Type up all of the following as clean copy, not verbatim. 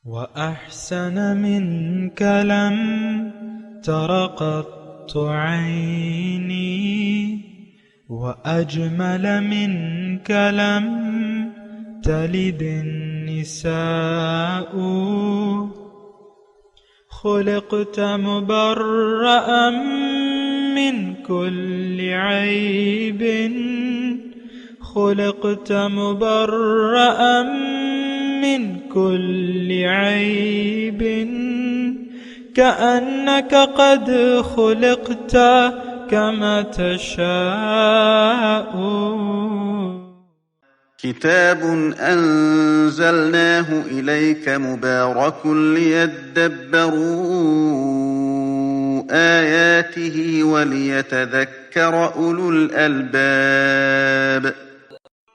وأحسن منك لم تر قط عيني، وأجمل منك لم تلد النساء. خلقت مبرأ من كل عيب، خلقت مبرأ من كل عيب، كأنك قد خلقت كما تشاء. كتاب أنزلناه إليك مبارك ليدبروا آياته وليتذكر أولو الألباب.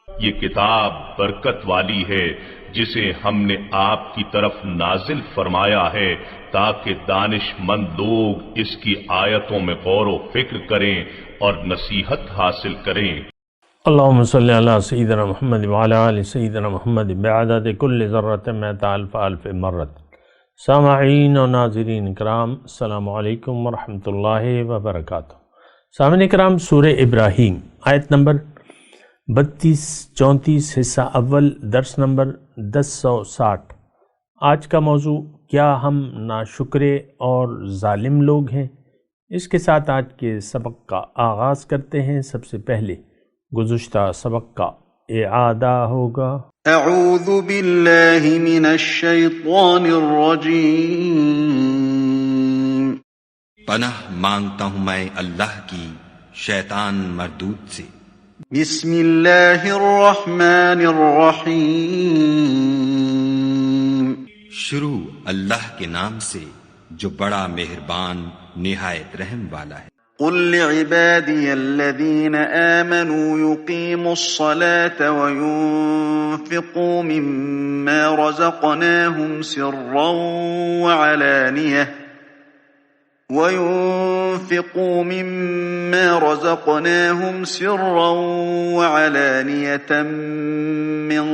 یہ کتاب برکت والی ہے جسے ہم نے آپ کی طرف نازل فرمایا ہے تاکہ دانش مند لوگ اس کی آیتوں میں غور و فکر کریں اور نصیحت حاصل کریں۔ اللہم صلی علی سیدنا محمد وعلی آل سیدنا محمد بعدد کل ذرۃ مئۃ الف الف مرت۔ سامعین و ناظرین کرام، السلام علیکم ورحمۃ اللہ وبرکاتہ۔ سامعین کرام، سورہ ابراہیم آیت نمبر 32-34 حصہ اول، درس نمبر 1060۔ آج کا موضوع، کیا ہم ناشکرے اور ظالم لوگ ہیں؟ اس کے ساتھ آج کے سبق کا آغاز کرتے ہیں۔ سب سے پہلے گزشتہ سبق کا اعادہ ہوگا۔ اعوذ باللہ من الشیطان الرجیم۔ پناہ مانگتا ہوں میں اللہ کی شیطان مردود سے۔ بسم اللہ الرحمن الرحیم۔ شروع اللہ کے نام سے جو بڑا مہربان نہایت رحم والا ہے۔ قل لعبادي الذين آمنوا يقيموا الصلاة وينفقوا مما رزقناهم سرا وعلانية من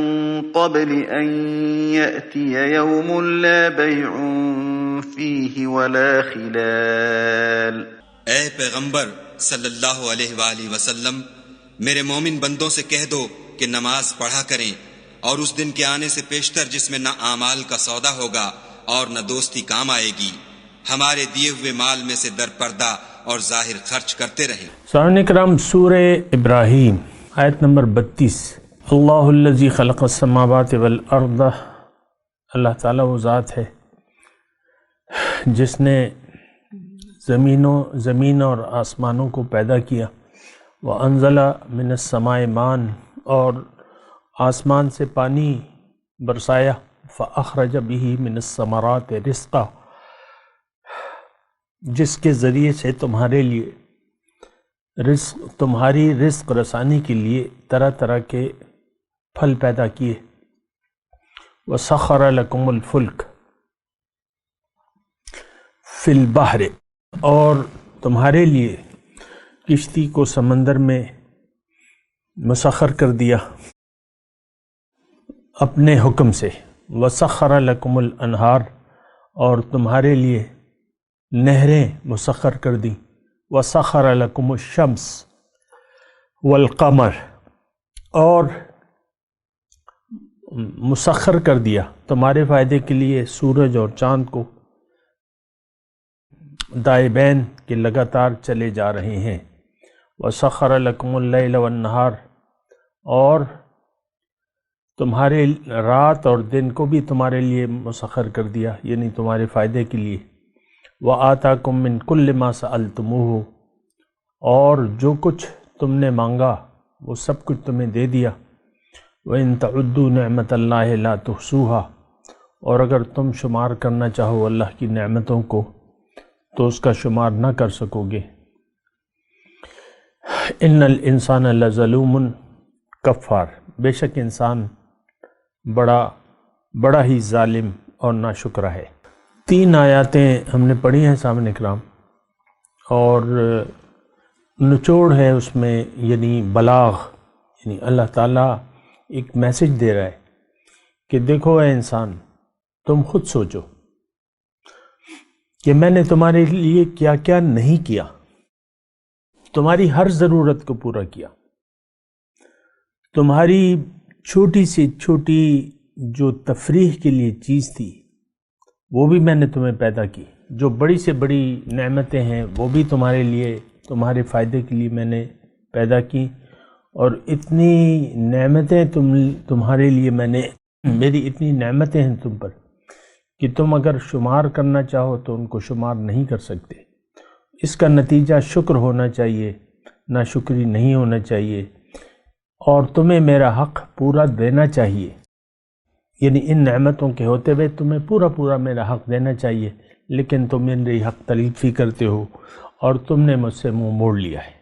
قبل أن يأتي يوم لا بيع فيه ولا خلال۔ اے پیغمبر صلی اللہ علیہ وآلہ وسلم، میرے مومن بندوں سے کہہ دو کہ نماز پڑھا کریں، اور اس دن کے آنے سے پیشتر جس میں نہ اعمال کا سودا ہوگا اور نہ دوستی کام آئے گی، ہمارے دیے ہوئے مال میں سے در پردہ اور ظاہر خرچ کرتے رہیں۔ سامعین کرام، سورہ ابراہیم آیت نمبر 32۔ اللہ الذی خلق السماوات والارض، اللہ تعالیٰ وہ ذات ہے جس نے زمین اور آسمانوں کو پیدا کیا۔ وَأَنزَلَ مِنَ السَّمَاءِ مَاءً، اور آسمان سے پانی برسایا۔ فَأَخْرَجَ بِهِ مِنَ الثَّمَرَاتِ رِزْقًا، جس کے ذریعے سے تمہاری رزق رسانی کے لیے طرح طرح کے پھل پیدا کیے۔ وَسَخَّرَ لَكُمُ الْفُلْكَ فِي الْبَحْرِ، اور تمہارے لیے کشتی کو سمندر میں مسخر کر دیا اپنے حکم سے۔ وَسَخَّرَ لَكُمُ الْأَنْهَارَ، اور تمہارے لیے نہریں مسخر کر دیں۔ وَسَخَّرَ لَكُمُ الشَّمْسَ وَالْقَمَرَ، اور مسخر کر دیا تمہارے فائدے کے لیے سورج اور چاند کو، دائبین کے لگاتار چلے جا رہے ہیں۔ وَسَخَّرَ لَكُمُ اللَّيْلَ وَالنَّهَارَ، اور تمہارے رات اور دن کو بھی تمہارے لیے مسخر کر دیا، یعنی تمہارے فائدے کے لیے۔ وَآتَاكُم مِّن كُلِّ مَا سَأَلْتُمُوهُ، اور جو کچھ تم نے مانگا وہ سب کچھ تمہیں دے دیا۔ وَإِن تَعُدُّوا نِعْمَةَ اللَّهِ لَا تُحْصُوهَا، اور اگر تم شمار کرنا چاہو اللہ کی نعمتوں کو تو اس کا شمار نہ کر سکو گے۔ ان الانسان لظلوم کفار، بے شک انسان بڑا ہی ظالم اور ناشکرہ ہے۔ 3 آیاتیں ہم نے پڑھی ہیں سامنے کرام، اور نچوڑ ہے اس میں، یعنی بلاغ، یعنی اللہ تعالیٰ ایک میسج دے رہا ہے کہ دیکھو اے انسان، تم خود سوچو کہ میں نے تمہارے لیے کیا کیا نہیں کیا. تمہاری ہر ضرورت کو پورا کیا. تمہاری چھوٹی سے چھوٹی جو تفریح کے لیے چیز تھی وہ بھی میں نے تمہیں پیدا کی. جو بڑی سے بڑی نعمتیں ہیں وہ بھی تمہارے لیے، تمہارے فائدے کے لیے میں نے پیدا کی. اور اتنی نعمتیں تمہارے لیے میں نے، میری اتنی نعمتیں ہیں تم پر کہ تم اگر شمار کرنا چاہو تو ان کو شمار نہیں کر سکتے. اس کا نتیجہ شکر ہونا چاہیے، ناشکری نہیں ہونا چاہیے، اور تمہیں میرا حق پورا دینا چاہیے. یعنی ان نعمتوں کے ہوتے ہوئے تمہیں پورا میرا حق دینا چاہیے، لیکن تم میری حق تلفی کرتے ہو اور تم نے مجھ سے منہ موڑ لیا ہے.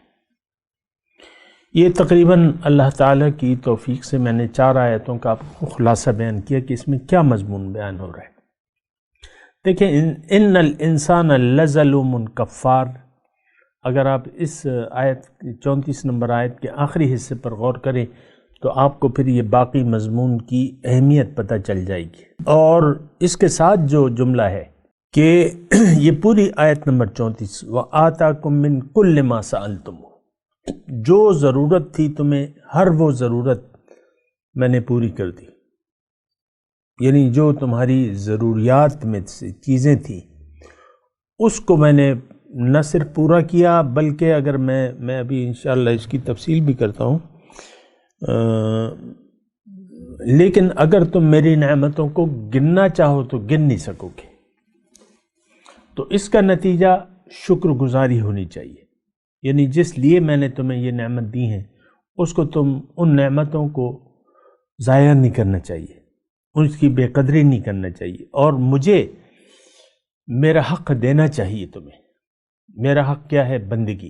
یہ تقریباً اللہ تعالیٰ کی توفیق سے میں نے 4 آیتوں کا آپ کو خلاصہ بیان کیا کہ اس میں کیا مضمون بیان ہو رہا ہے. دیکھیں، ان الانسان لظلوم کفار. اگر آپ اس آیت 34 نمبر آیت کے آخری حصے پر غور کریں تو آپ کو پھر یہ باقی مضمون کی اہمیت پتہ چل جائے گی. اور اس کے ساتھ جو جملہ ہے کہ یہ پوری آیت نمبر 34 وَآتَاكُم مِّن كُلِّ مَا سَأَلْتُمُوهُ، جو ضرورت تھی تمہیں ہر وہ ضرورت میں نے پوری کر دی. یعنی جو تمہاری ضروریات میں سے چیزیں تھیں اس کو میں نے نہ صرف پورا کیا بلکہ اگر میں ابھی انشاءاللہ اس کی تفصیل بھی کرتا ہوں، لیکن اگر تم میری نعمتوں کو گننا چاہو تو گن نہیں سکو گے. تو اس کا نتیجہ شکر گزاری ہونی چاہیے. یعنی جس لیے میں نے تمہیں یہ نعمت دی ہیں اس کو تم ان نعمتوں کو ضائع نہیں کرنا چاہیے، اس کی بے قدری نہیں کرنا چاہیے، اور مجھے میرا حق دینا چاہیے تمہیں. میرا حق کیا ہے؟ بندگی.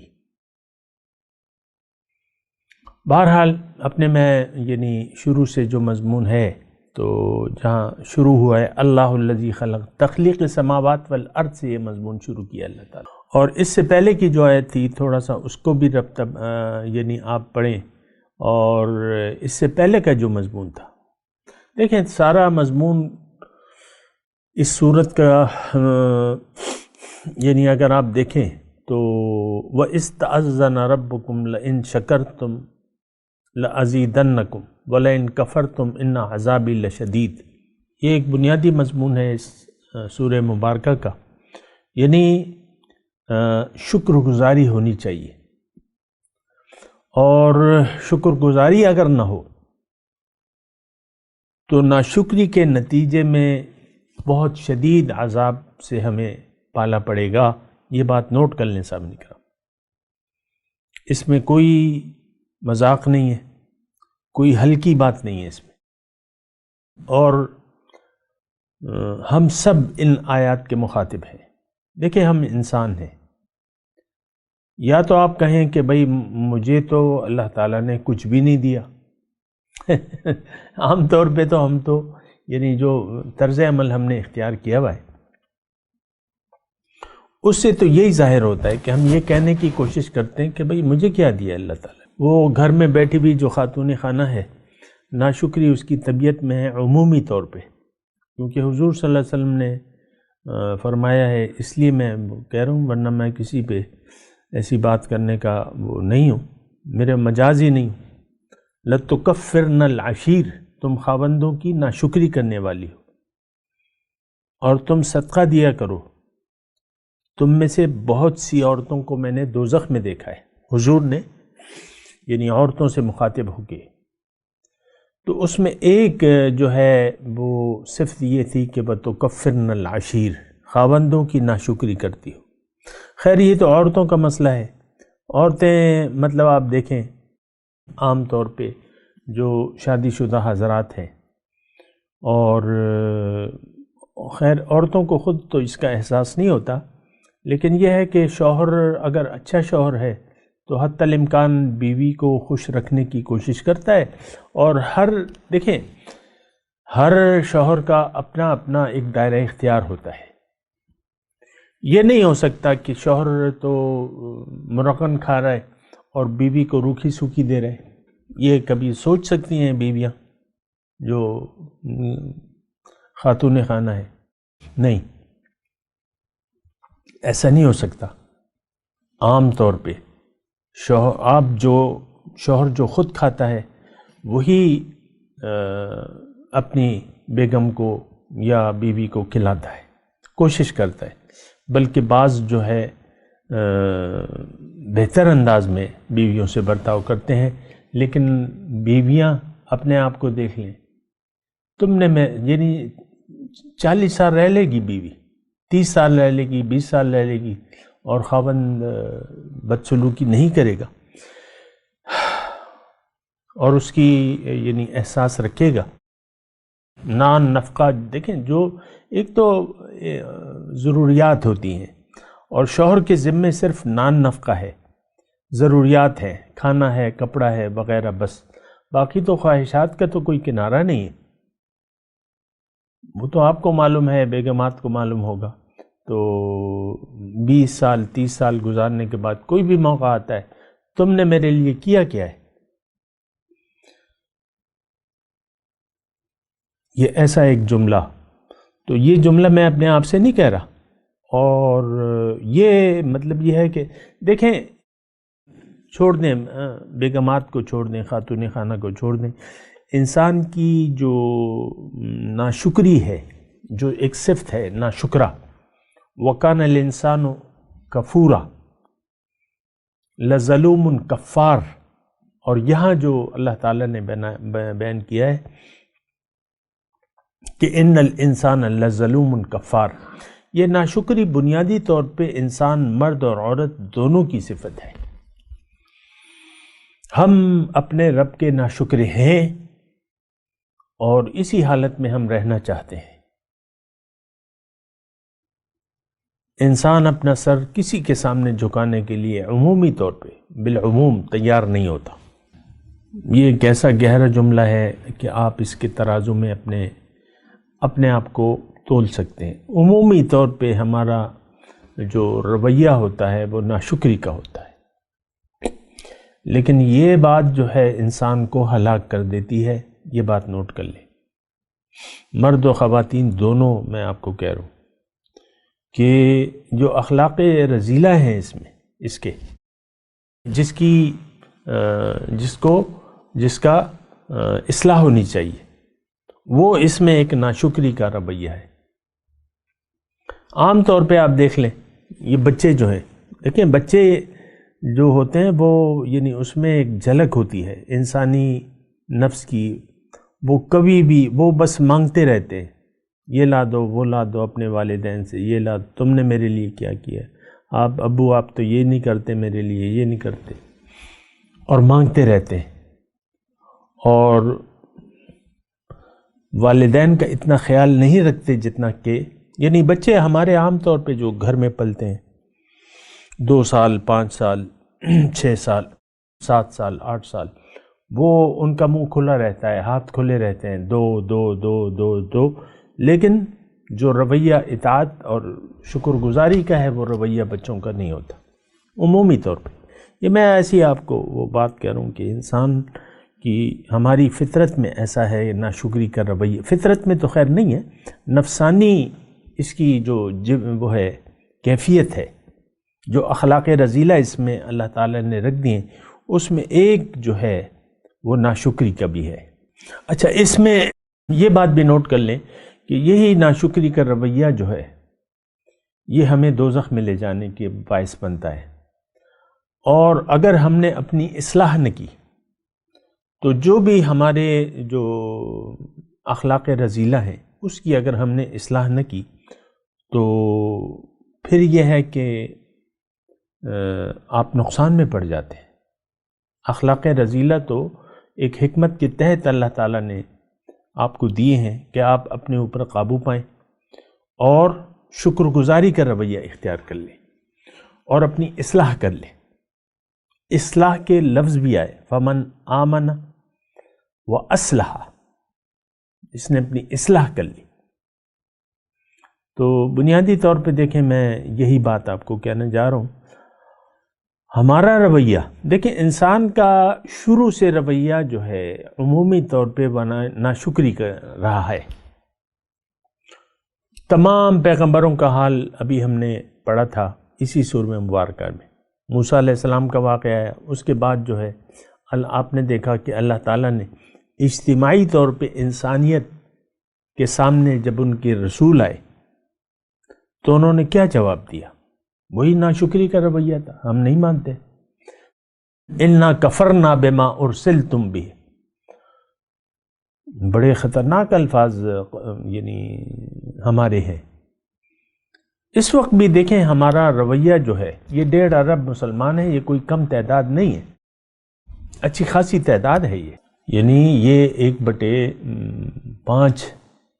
بہرحال اپنے میں یعنی شروع سے جو مضمون ہے تو جہاں شروع ہوا ہے اللہ الذی خلق، تخلیق السماوات والارض سے یہ مضمون شروع کیا اللہ تعالیٰ. اور اس سے پہلے کی جو آیت تھی تھوڑا سا اس کو بھی ربط یعنی آپ پڑھیں، اور اس سے پہلے کا جو مضمون تھا، دیکھیں سارا مضمون اس صورت کا یعنی اگر آپ دیکھیں تو وَإِسْتَأَذَّنَ رَبُّكُمْ لَئِن شَكَرْتُمْ لَأَزِيدَنَّكُمْ وَلَئِن كَفَرْتُمْ إِنَّ عَذَابِي لَشَدِيدٌ. یہ ایک بنیادی مضمون ہے اس سورہ مبارکہ کا. یعنی شکر گزاری ہونی چاہیے، اور شکر گزاری اگر نہ ہو تو ناشکری کے نتیجے میں بہت شدید عذاب سے ہمیں پالا پڑے گا. یہ بات نوٹ کر لیں سامنے کا، اس میں کوئی مذاق نہیں ہے، کوئی ہلکی بات نہیں ہے اس میں. اور ہم سب ان آیات کے مخاطب ہیں. دیکھیں ہم انسان ہیں، یا تو آپ کہیں کہ بھئی مجھے تو اللہ تعالیٰ نے کچھ بھی نہیں دیا. عام طور پہ تو ہم تو یعنی جو طرز عمل ہم نے اختیار کیا ہوا ہے اس سے تو یہی ظاہر ہوتا ہے کہ ہم یہ کہنے کی کوشش کرتے ہیں کہ بھئی مجھے کیا دیا اللہ تعالیٰ. وہ گھر میں بیٹھی بھی جو خاتون خانہ ہے، ناشکری اس کی طبیعت میں ہے عمومی طور پہ، کیونکہ حضور صلی اللہ علیہ وسلم نے فرمایا ہے. اس لیے میں کہہ رہا ہوں، ورنہ میں کسی پہ ایسی بات کرنے کا وہ نہیں ہوں، میرے مجاز ہی نہیں. لَتُكَفِّرْنَ الْعَشِيرَ، تم خاوندوں کی ناشکری کرنے والی ہو، اور تم صدقہ دیا کرو. تم میں سے بہت سی عورتوں کو میں نے دوزخ میں دیکھا ہے، حضور نے یعنی عورتوں سے مخاطب ہو کے. تو اس میں ایک جو ہے وہ صفت یہ تھی کہ وَتُكَفِّرْنَ الْعَشِيرَ، خاوندوں کی ناشکری کرتی ہو. خیر یہ تو عورتوں کا مسئلہ ہے. عورتیں مطلب آپ دیکھیں عام طور پہ جو شادی شدہ حضرات ہیں، اور خیر عورتوں کو خود تو اس کا احساس نہیں ہوتا، لیکن یہ ہے کہ شوہر اگر اچھا شوہر ہے تو حتی الامکان بیوی کو خوش رکھنے کی کوشش کرتا ہے. اور دیکھیں ہر شوہر کا اپنا اپنا ایک دائرہ اختیار ہوتا ہے. یہ نہیں ہو سکتا کہ شوہر تو مرغن کھا رہا ہے اور بیوی کو روکھی سوکھی دے رہے. یہ کبھی سوچ سکتی ہیں بیویاں جو خاتون خانہ ہے؟ نہیں، ایسا نہیں ہو سکتا۔ عام طور پہ شوہر جو خود کھاتا ہے وہی اپنی بیگم کو یا بیوی کو کھلاتا ہے، کوشش کرتا ہے، بلکہ بعض جو ہے بہتر انداز میں بیویوں سے برتاؤ کرتے ہیں، لیکن بیویاں اپنے آپ کو دیکھ لیں، تم نے یعنی 40 سال رہ لے گی بیوی، 30 سال رہ لے گی، 20 سال رہ لے گی، اور خاوند بدسلوکی نہیں کرے گا اور اس کی یعنی احساس رکھے گا۔ نان نفقہ دیکھیں، جو ایک تو ضروریات ہوتی ہیں اور شوہر کے ذمے صرف نان نفقہ ہے، ضروریات ہیں، کھانا ہے، کپڑا ہے وغیرہ، بس باقی تو خواہشات کا تو کوئی کنارہ نہیں ہے۔ وہ تو آپ کو معلوم ہے، بیگمات کو معلوم ہوگا۔ تو 20 سال 30 سال گزارنے کے بعد کوئی بھی موقع آتا ہے، تم نے میرے لیے کیا کیا ہے؟ یہ ایسا ایک جملہ، تو یہ جملہ میں اپنے آپ سے نہیں کہہ رہا، اور یہ مطلب یہ ہے کہ دیکھیں، چھوڑ دیں بیگمات کو، چھوڑ دیں خاتون خانہ کو، چھوڑ دیں، انسان کی جو ناشکری ہے، جو ایک صفت ہے ناشکرہ، وَكَانَ الْإِنسَانُ كَفُورًا لَظَلُومٌ کفار، اور یہاں جو اللہ تعالیٰ نے بیان کیا ہے کہ ان الانسان لظلوم کفار، یہ ناشکری بنیادی طور پہ انسان، مرد اور عورت دونوں کی صفت ہے۔ ہم اپنے رب کے ناشکر ہیں اور اسی حالت میں ہم رہنا چاہتے ہیں۔ انسان اپنا سر کسی کے سامنے جھکانے کے لیے عمومی طور پہ بالعموم تیار نہیں ہوتا۔ یہ ایک ایسا گہرا جملہ ہے کہ آپ اس کے ترازو میں اپنے آپ کو تول سکتے ہیں۔ عمومی طور پہ ہمارا جو رویہ ہوتا ہے وہ ناشکری کا ہوتا ہے، لیکن یہ بات جو ہے انسان کو ہلاک کر دیتی ہے، یہ بات نوٹ کر لیں۔ مرد و خواتین دونوں میں آپ کو کہہ رہا ہوں کہ جو اخلاق رذیلہ ہیں جس کا اصلاح ہونی چاہیے، وہ اس میں ایک ناشکری کا رویہ ہے۔ عام طور پہ آپ دیکھ لیں، یہ بچے جو ہیں، دیکھیں بچے جو ہوتے ہیں وہ یعنی اس میں ایک جھلک ہوتی ہے انسانی نفس کی، وہ کبھی بھی وہ بس مانگتے رہتے ہیں، یہ لا دو وہ لا دو اپنے والدین سے، یہ لا دو، تم نے میرے لیے کیا کیا، آپ ابو آپ تو یہ نہیں کرتے میرے لیے، یہ نہیں کرتے، اور مانگتے رہتے ہیں، اور والدین کا اتنا خیال نہیں رکھتے جتنا کہ یعنی بچے ہمارے عام طور پہ جو گھر میں پلتے ہیں، 2 سال 5 سال 6 سال 7 سال 8 سال، وہ ان کا منہ کھلا رہتا ہے، ہاتھ کھلے رہتے ہیں، دو دو دو دو دو، لیکن جو رویہ اطاعت اور شکر گزاری کا ہے وہ رویہ بچوں کا نہیں ہوتا عمومی طور پہ۔ یہ میں ایسی آپ کو وہ بات کہہ رہا ہوں کہ انسان کی ہماری فطرت میں ایسا ہے ناشکری کا رویہ، فطرت میں تو خیر نہیں ہے، نفسانی اس کی جو وہ ہے کیفیت ہے، جو اخلاق رذیلہ اس میں اللہ تعالیٰ نے رکھ دی ہیں، اس میں ایک جو ہے وہ ناشکری کا بھی ہے۔ اچھا، اس میں یہ بات بھی نوٹ کر لیں کہ یہی ناشکری کا رویہ جو ہے یہ ہمیں دوزخ میں لے جانے کے باعث بنتا ہے، اور اگر ہم نے اپنی اصلاح نہ کی تو جو بھی ہمارے جو اخلاق رذیلہ ہیں اس کی اگر ہم نے اصلاح نہ کی تو پھر یہ ہے کہ آپ نقصان میں پڑ جاتے ہیں۔ اخلاق رذیلہ تو ایک حکمت کے تحت اللہ تعالیٰ نے آپ کو دیے ہیں کہ آپ اپنے اوپر قابو پائیں اور شکر گزاری کا رویہ اختیار کر لیں اور اپنی اصلاح کر لیں۔ اصلاح کے لفظ بھی آئے، فمن آمن و اصلح، اس نے اپنی اصلاح کر لی۔ تو بنیادی طور پہ دیکھیں، میں یہی بات آپ کو کہنا جا رہا ہوں، ہمارا رویہ دیکھیں، انسان کا شروع سے رویہ جو ہے عمومی طور پہ ناشکری کا رہا ہے، تمام پیغمبروں کا حال ابھی ہم نے پڑھا تھا اسی سورہ مبارکہ میں. موسیٰ علیہ السلام کا واقعہ ہے. اس کے بعد جو ہے آپ نے دیکھا کہ اللہ تعالیٰ نے اجتماعی طور پہ انسانیت کے سامنے جب ان کے رسول آئے تو انہوں نے کیا جواب دیا؟ وہی ناشکری کا رویہ تھا، ہم نہیں مانتے. اِنَّا كَفَرْنَا بِمَا أُرْسِلْتُمْ بِهِ. بڑے خطرناک الفاظ یعنی ہمارے ہیں. اس وقت بھی دیکھیں ہمارا رویہ جو ہے، یہ 1.5 ارب مسلمان ہیں، یہ کوئی کم تعداد نہیں ہے، اچھی خاصی تعداد ہے یہ. یعنی یہ 1/5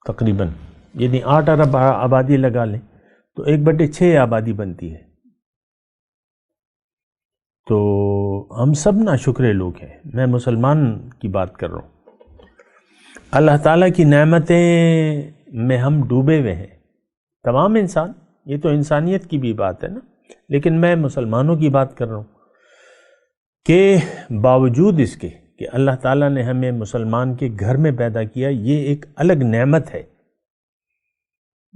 تقریباً، یعنی 8 ارب آبادی لگا لیں تو 1/6 آبادی بنتی ہے. تو ہم سب ناشکرے لوگ ہیں. میں مسلمان کی بات کر رہا ہوں. اللہ تعالیٰ کی نعمتیں میں ہم ڈوبے ہوئے ہیں، تمام انسان. یہ تو انسانیت کی بھی بات ہے نا، لیکن میں مسلمانوں کی بات کر رہا ہوں کہ باوجود اس کے کہ اللہ تعالیٰ نے ہمیں مسلمان کے گھر میں پیدا کیا، یہ ایک الگ نعمت ہے.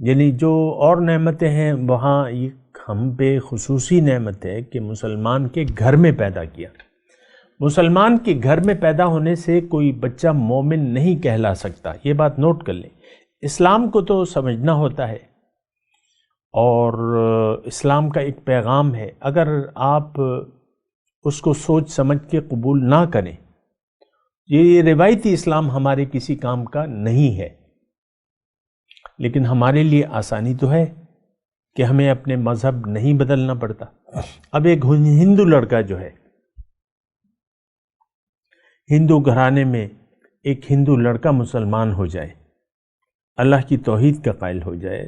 یعنی جو اور نعمتیں ہیں وہاں ایک ہم پہ خصوصی نعمت ہے کہ مسلمان کے گھر میں پیدا کیا. مسلمان کے گھر میں پیدا ہونے سے کوئی بچہ مومن نہیں کہلا سکتا. یہ بات نوٹ کر لیں. اسلام کو تو سمجھنا ہوتا ہے اور اسلام کا ایک پیغام ہے. اگر آپ اس کو سوچ سمجھ کے قبول نہ کریں، یہ روایتی اسلام ہمارے کسی کام کا نہیں ہے. لیکن ہمارے لیے آسانی تو ہے کہ ہمیں اپنے مذہب نہیں بدلنا پڑتا. اب ایک ہندو لڑکا جو ہے، ہندو گھرانے میں ایک ہندو لڑکا مسلمان ہو جائے، اللہ کی توحید کا قائل ہو جائے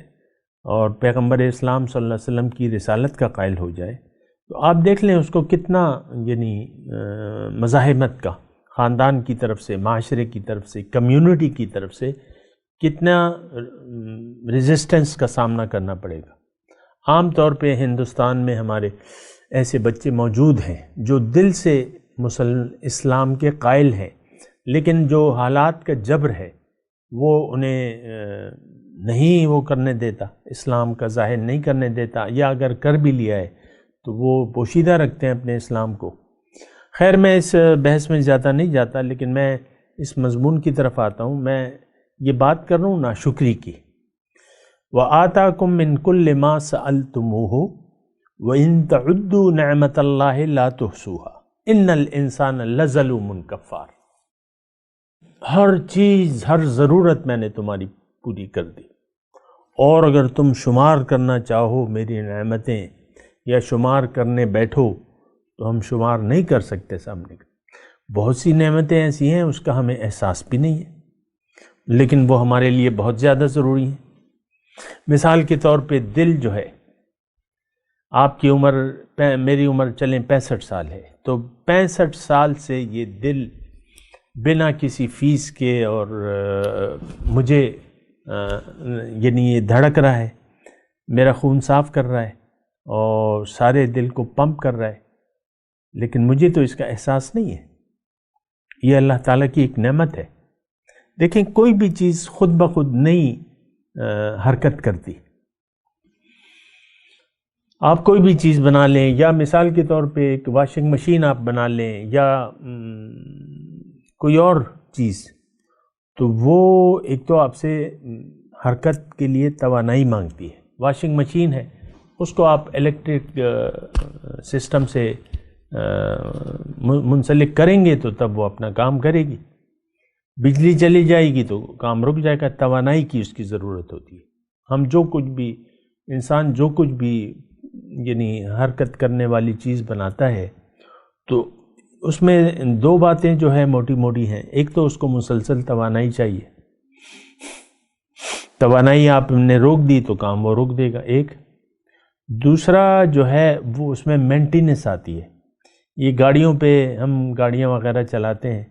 اور پیغمبر اسلام صلی اللہ علیہ وسلم کی رسالت کا قائل ہو جائے، تو آپ دیکھ لیں اس کو کتنا یعنی مزاحمت کا، خاندان کی طرف سے، معاشرے کی طرف سے، کمیونٹی کی طرف سے کتنا ریزسٹنس کا سامنا کرنا پڑے گا. عام طور پہ ہندوستان میں ہمارے ایسے بچے موجود ہیں جو دل سے اسلام کے قائل ہیں، لیکن جو حالات کا جبر ہے وہ انہیں نہیں وہ کرنے دیتا، اسلام کا ظاہر نہیں کرنے دیتا، یا اگر کر بھی لیا ہے تو وہ پوشیدہ رکھتے ہیں اپنے اسلام کو. خیر میں اس بحث میں زیادہ نہیں جاتا، لیکن میں اس مضمون کی طرف آتا ہوں. میں یہ بات کر رہا ہوں ناشکری کی. وَآتَاكُم مِّن كُلِّ مَا سَأَلْتُمُوهُ وَإِن تَعُدُّوا نِعْمَةَ اللَّهِ لَا تُحْصُوهَا إِنَّ الْإِنسَانَ لَظَلُومٌ كَفَّارٌ. ہر چیز، ہر ضرورت میں نے تمہاری پوری کر دی، اور اگر تم شمار کرنا چاہو میری نعمتیں یا شمار کرنے بیٹھو تو ہم شمار نہیں کر سکتے. سامنے بہت سی نعمتیں ایسی ہیں اس کا ہمیں احساس بھی نہیں ہے، لیکن وہ ہمارے لیے بہت زیادہ ضروری ہیں. مثال کے طور پہ دل جو ہے، آپ کی عمر، میری عمر چلیں 65 سال ہے، تو 65 سال سے یہ دل بنا کسی فیس کے اور مجھے یعنی یہ دھڑک رہا ہے، میرا خون صاف کر رہا ہے اور سارے دل کو پمپ کر رہا ہے، لیکن مجھے تو اس کا احساس نہیں ہے. یہ اللہ تعالیٰ کی ایک نعمت ہے. دیکھیں کوئی بھی چیز خود بخود نہیں حرکت کرتی. آپ کوئی بھی چیز بنا لیں، یا مثال کے طور پہ ایک واشنگ مشین آپ بنا لیں یا کوئی اور چیز، تو وہ ایک تو آپ سے حرکت کے لیے توانائی مانگتی ہے. واشنگ مشین ہے، اس کو آپ الیکٹرک سسٹم سے منسلک کریں گے تو تب وہ اپنا کام کرے گی. بجلی چلی جائے گی تو کام رک جائے گا. توانائی کی اس کی ضرورت ہوتی ہے. ہم جو کچھ بھی، انسان جو کچھ بھی یعنی حرکت کرنے والی چیز بناتا ہے تو اس میں 2 باتیں جو ہے موٹی موٹی ہیں. ایک تو اس کو مسلسل توانائی چاہیے، توانائی آپ نے روک دی تو کام وہ روک دے گا. ایک دوسرا جو ہے وہ اس میں مینٹیننس آتی ہے. یہ گاڑیوں پہ ہم گاڑیاں وغیرہ چلاتے ہیں،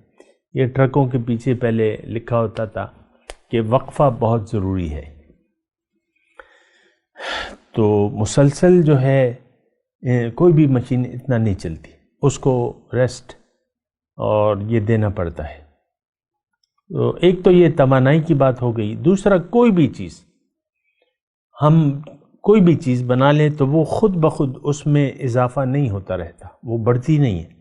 یہ ٹرکوں کے پیچھے پہلے لکھا ہوتا تھا کہ وقفہ بہت ضروری ہے. تو مسلسل جو ہے کوئی بھی مشین اتنا نہیں چلتی، اس کو ریسٹ اور یہ دینا پڑتا ہے. تو ایک تو یہ توانائی کی بات ہو گئی. دوسرا کوئی بھی چیز ہم کوئی بھی چیز بنا لیں تو وہ خود بخود اس میں اضافہ نہیں ہوتا رہتا، وہ بڑھتی نہیں ہے۔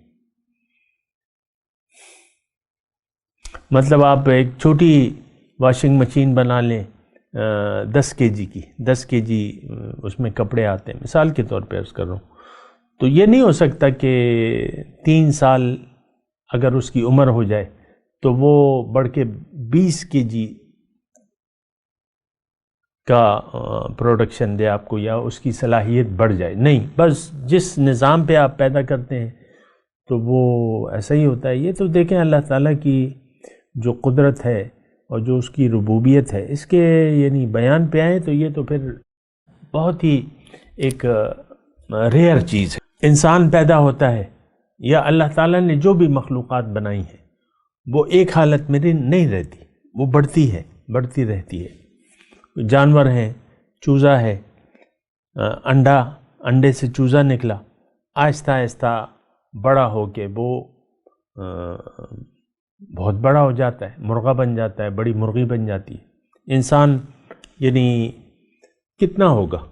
مطلب آپ ایک چھوٹی واشنگ مشین بنا لیں 10 kg کی، 10 kg اس میں کپڑے آتے ہیں، مثال کے طور پہ عرض کر رہا ہوں، تو یہ نہیں ہو سکتا کہ 3 سال اگر اس کی عمر ہو جائے تو وہ بڑھ کے 20 kg کا پروڈکشن دے آپ کو، یا اس کی صلاحیت بڑھ جائے، نہیں، بس جس نظام پہ آپ پیدا کرتے ہیں تو وہ ایسا ہی ہوتا ہے۔ یہ تو دیکھیں اللہ تعالیٰ کی جو قدرت ہے اور جو اس کی ربوبیت ہے، اس کے یعنی بیان پہ آئیں تو یہ تو پھر بہت ہی ایک ریئر چیز ہے۔ انسان پیدا ہوتا ہے یا اللہ تعالیٰ نے جو بھی مخلوقات بنائی ہیں وہ ایک حالت میں نہیں رہتی، وہ بڑھتی ہے، بڑھتی رہتی ہے۔ جانور ہیں، چوزا ہے، انڈے سے چوزا نکلا، آہستہ آہستہ بڑا ہو کے وہ بہت بڑا ہو جاتا ہے، مرغہ بن جاتا ہے، بڑی مرغی بن جاتی ہے۔ انسان یعنی کتنا ہوگا،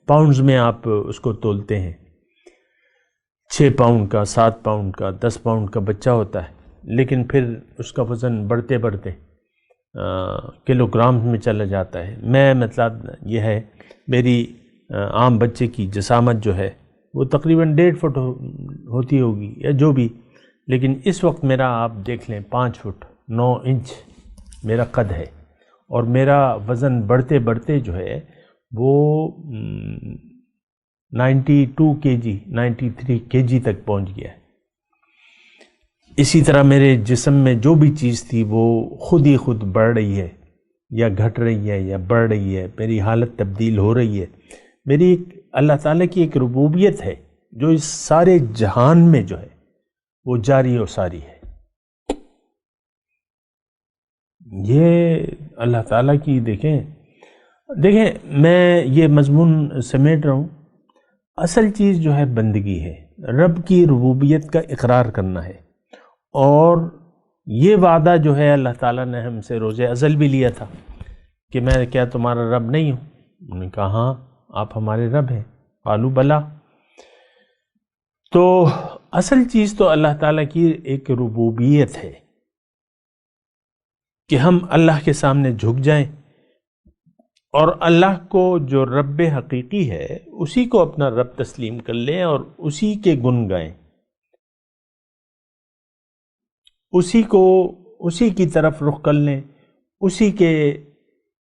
پاؤنڈز میں آپ اس کو تولتے ہیں، 6 پاؤنڈ کا، 7 پاؤنڈ کا، 10 پاؤنڈ کا بچہ ہوتا ہے، لیکن پھر اس کا وزن بڑھتے بڑھتے کلو گرام میں چلا جاتا ہے۔ میں مطلب یہ ہے، میری عام بچے کی جسامت جو ہے وہ تقریباً 1.5 فٹ ہوتی ہوگی یا جو بھی، لیکن اس وقت میرا آپ دیکھ لیں 5 فٹ 9 انچ میرا قد ہے، اور میرا وزن بڑھتے بڑھتے جو ہے وہ 92 kg 93 kg تک پہنچ گیا ہے۔ اسی طرح میرے جسم میں جو بھی چیز تھی وہ خود ہی خود بڑھ رہی ہے یا گھٹ رہی ہے یا بڑھ رہی ہے، میری حالت تبدیل ہو رہی ہے۔ میری اللہ تعالیٰ کی ایک ربوبیت ہے جو اس سارے جہان میں جو ہے وہ جاری و ساری ہے۔ یہ اللہ تعالیٰ کی دیکھیں میں یہ مضمون سمیٹ رہا ہوں، اصل چیز جو ہے بندگی ہے، رب کی ربوبیت کا اقرار کرنا ہے، اور یہ وعدہ جو ہے اللہ تعالیٰ نے ہم سے روز ازل بھی لیا تھا کہ میں کیا تمہارا رب نہیں ہوں؟ انہوں نے کہا ہاں آپ ہمارے رب ہیں، قالوا بلا۔ تو اصل چیز تو اللہ تعالیٰ کی ایک ربوبیت ہے کہ ہم اللہ کے سامنے جھک جائیں اور اللہ کو جو رب حقیقی ہے اسی کو اپنا رب تسلیم کر لیں اور اسی کے گن گائیں، اسی کی طرف رخ کر لیں، اسی کے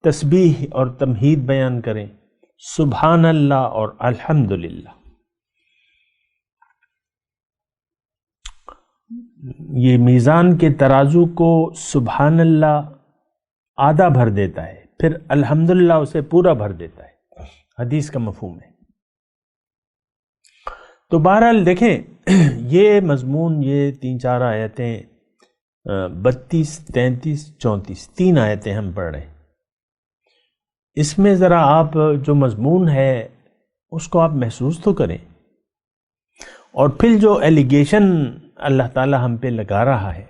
تسبیح اور تمہید بیان کریں، سبحان اللہ اور الحمدللہ۔ یہ میزان کے ترازو کو سبحان اللہ آدھا بھر دیتا ہے، پھر الحمدللہ اسے پورا بھر دیتا ہے، حدیث کا مفہوم ہے۔ تو بہرحال دیکھیں یہ مضمون، یہ 3-4 آیتیں 32 33 34 3 آیتیں ہم پڑھ رہے ہیں، اس میں ذرا آپ جو مضمون ہے اس کو آپ محسوس تو کریں، اور پھر جو ایلیگیشن اللہ تعالی ہم پہ لگا رہا ہے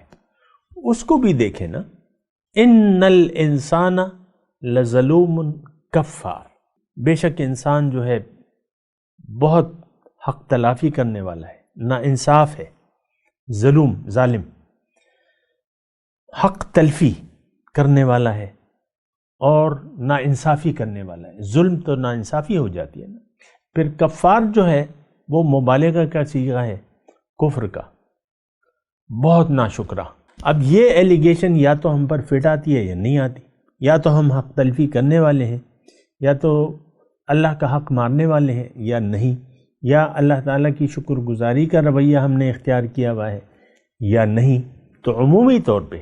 اس کو بھی دیکھیں نا، ان الانسان لظلوم کفار، بے شک انسان جو ہے بہت حق تلافی کرنے والا ہے، نا انصاف ہے، ظالم، حق تلفی کرنے والا ہے اور نا انصافی کرنے والا ہے۔ ظلم تو نا انصافی ہو جاتی ہے نا۔ پھر کفار جو ہے وہ مبالغہ کا صیغہ ہے، کفر کا، بہت ناشکرہ۔ اب یہ ایلیگیشن یا تو ہم پر فٹ آتی ہے یا نہیں آتی، یا تو ہم حق تلفی کرنے والے ہیں، یا تو اللہ کا حق مارنے والے ہیں، یا نہیں، یا اللہ تعالیٰ کی شکر گزاری کا رویہ ہم نے اختیار کیا ہوا ہے یا نہیں۔ تو عمومی طور پہ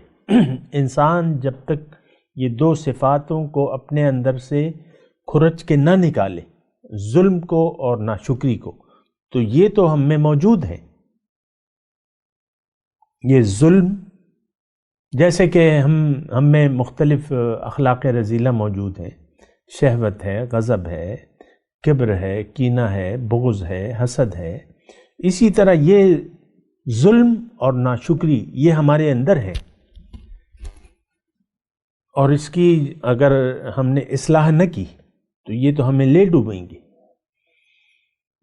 انسان جب تک یہ 2 صفاتوں کو اپنے اندر سے کھرچ کے نہ نکالے، ظلم کو اور ناشکری کو، تو یہ تو ہم میں موجود ہے۔ یہ ظلم، جیسے کہ ہم میں مختلف اخلاق رذیلہ موجود ہیں، شہوت ہے، غضب ہے، کبر ہے، کینہ ہے، بغض ہے، حسد ہے، اسی طرح یہ ظلم اور ناشکری یہ ہمارے اندر ہے، اور اس کی اگر ہم نے اصلاح نہ کی تو یہ تو ہمیں لے ڈوبیں گے۔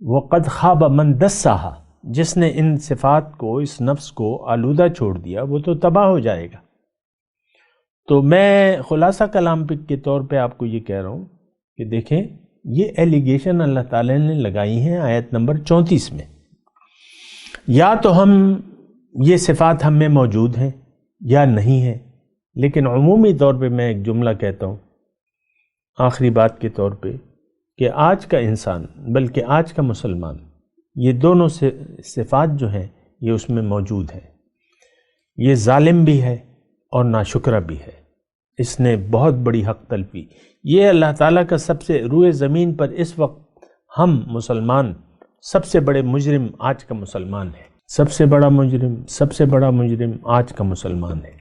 وَقَدْ خَابَ مَنْ دَسَّاهَا، جس نے ان صفات کو، اس نفس کو آلودہ چھوڑ دیا، وہ تو تباہ ہو جائے گا۔ تو میں خلاصہ کلام کے طور پہ آپ کو یہ کہہ رہا ہوں کہ دیکھیں، یہ ایلیگیشن اللہ تعالیٰ نے لگائی ہیں آیت نمبر 34 میں۔ یا تو ہم یہ صفات ہم میں موجود ہیں یا نہیں ہیں، لیکن عمومی طور پہ میں ایک جملہ کہتا ہوں آخری بات کے طور پہ کہ آج کا انسان، بلکہ آج کا مسلمان، یہ دونوں صفات جو ہیں یہ اس میں موجود ہیں۔ یہ ظالم بھی ہے اور ناشکرہ بھی ہے، اس نے بہت بڑی حق تلفی۔ یہ اللہ تعالیٰ کا سب سے، روئے زمین پر اس وقت ہم مسلمان سب سے بڑے مجرم آج کا مسلمان ہے، سب سے بڑا مجرم آج کا مسلمان ہے۔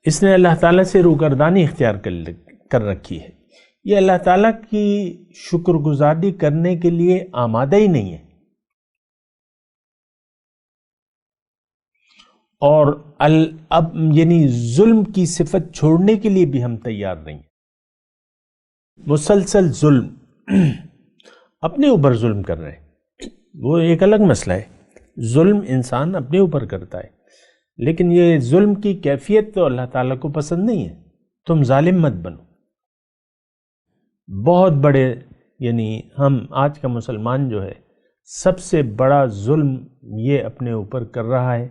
اس نے اللہ تعالیٰ سے روگردانی اختیار کر رکھی ہے، یہ اللہ تعالیٰ کی شکر گزاری کرنے کے لیے آمادہ ہی نہیں ہے، اور اب یعنی ظلم کی صفت چھوڑنے کے لیے بھی ہم تیار نہیں ہیں۔ مسلسل ظلم، اپنے اوپر ظلم کر رہے ہیں، وہ ایک الگ مسئلہ ہے، ظلم انسان اپنے اوپر کرتا ہے، لیکن یہ ظلم کی کیفیت تو اللہ تعالیٰ کو پسند نہیں ہے۔ تم ظالم مت بنو۔ بہت بڑے، یعنی ہم آج کا مسلمان جو ہے سب سے بڑا ظلم یہ اپنے اوپر کر رہا ہے،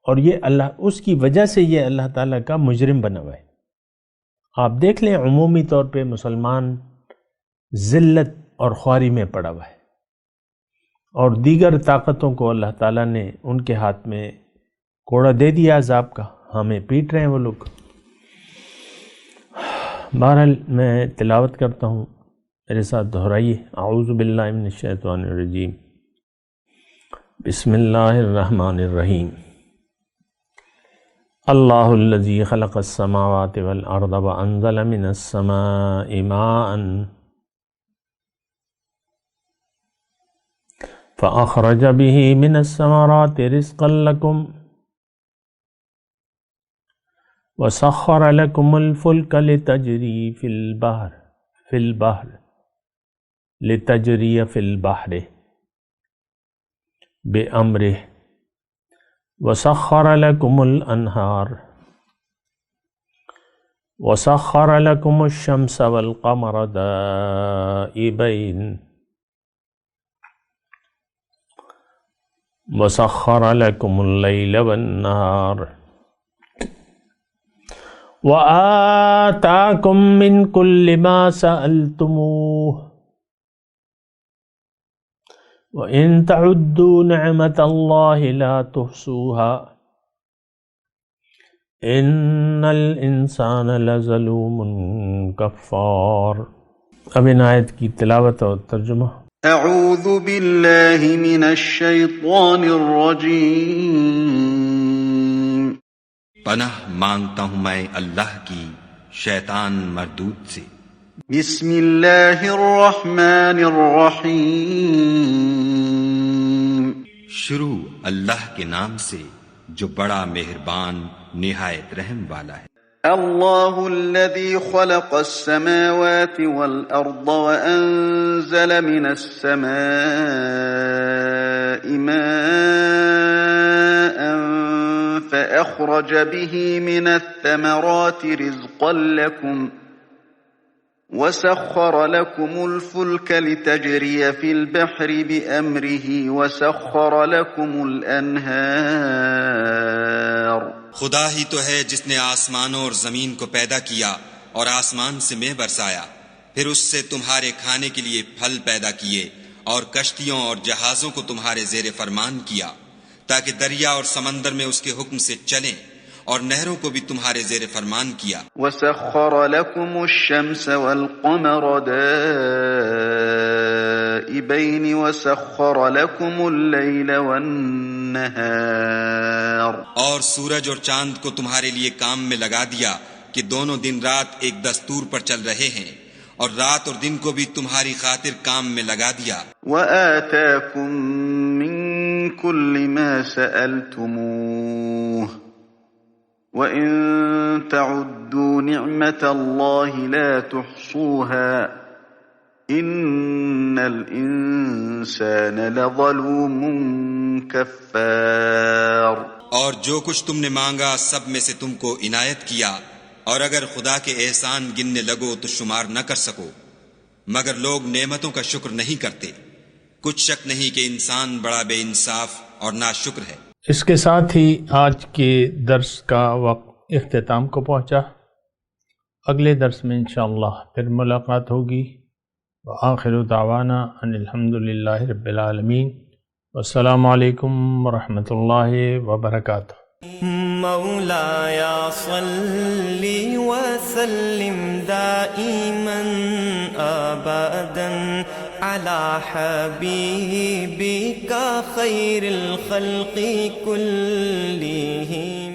اور یہ اس کی وجہ سے یہ اللہ تعالیٰ کا مجرم بنا ہوا ہے۔ آپ دیکھ لیں عمومی طور پہ مسلمان ذلت اور خواری میں پڑا ہوا ہے، اور دیگر طاقتوں کو اللہ تعالیٰ نے ان کے ہاتھ میں کوڑا دے دیا عذاب کا، ہمیں پیٹ رہے ہیں وہ لوگ۔ بہرحال میں تلاوت کرتا ہوں، میرے ساتھ دہرائیے۔ اعوذ باللہ من الشیطان الرجیم، بسم اللہ الرحمن الرحیم۔ اللہ الذی خلق السماوات والارض وانزل من السماء ماء فاخرج به من الثمرات رزقا لکم وسخر لكم الفلك لتجري في البحر بأمره وسخر لكم الأنهار وسخر لكم الشمس والقمر دائبين وسخر لكم الليل والنهار وآتاكم من كل ما سألتموه وإن تعدوا نعمة الله لا تحصوها إن الإنسان لظلوم كفار۔ اب ان آیت کی تلاوت اور ترجمہ۔ اعوذ باللہ من الشیطان الرجیم۔ پناہ مانگتا ہوں میں اللہ کی شیطان مردود سے۔ بسم اللہ الرحمن الرحیم۔ شروع اللہ کے نام سے جو بڑا مہربان نہایت رحم والا ہے۔ اللہ الذي خلق السماوات والأرض وأنزل من السماء ماء فأخرج به من الثمرات رزقا لكم وسخر لكم الفلك لتجري في البحر بأمره وسخر لكم الأنهار۔ خدا ہی تو ہے جس نے آسمانوں اور زمین کو پیدا کیا اور آسمان سے مے برسایا، پھر اس سے تمہارے کھانے کے لیے پھل پیدا کیے اور کشتیوں اور جہازوں کو تمہارے زیر فرمان کیا تاکہ دریا اور سمندر میں اس کے حکم سے چلیں، اور نہروں کو بھی تمہارے زیر فرمان کیا۔ وسخر لكم الشمس والقمر دائبين وسخر لكم الليل والنهار۔ اور سورج اور چاند کو تمہارے لیے کام میں لگا دیا کہ دونوں دن رات ایک دستور پر چل رہے ہیں، اور رات اور دن کو بھی تمہاری خاطر کام میں لگا دیا۔ وآتاكم من كل ما سألتموه وَإِن تَعُدُّوا نِعْمَةَ اللَّهِ لَا تُحْصُوهَا إن الإنسان لظلوم كفار. اور جو کچھ تم نے مانگا سب میں سے تم کو عنایت کیا، اور اگر خدا کے احسان گننے لگو تو شمار نہ کر سکو، مگر لوگ نعمتوں کا شکر نہیں کرتے. کچھ شک نہیں کہ انسان بڑا بے انصاف اور ناشکر ہے. اس کے ساتھ ہی آج کے درس کا وقت اختتام کو پہنچا. اگلے درس میں انشاءاللہ پھر ملاقات ہوگی. وآخر دعوانا ان الحمد للہ رب العالمین. والسلام علیکم ورحمۃ اللہ وبرکاتہ. مولایا صلی وسلم دائما ابدا على حبیبک خیر الخلق کلہم.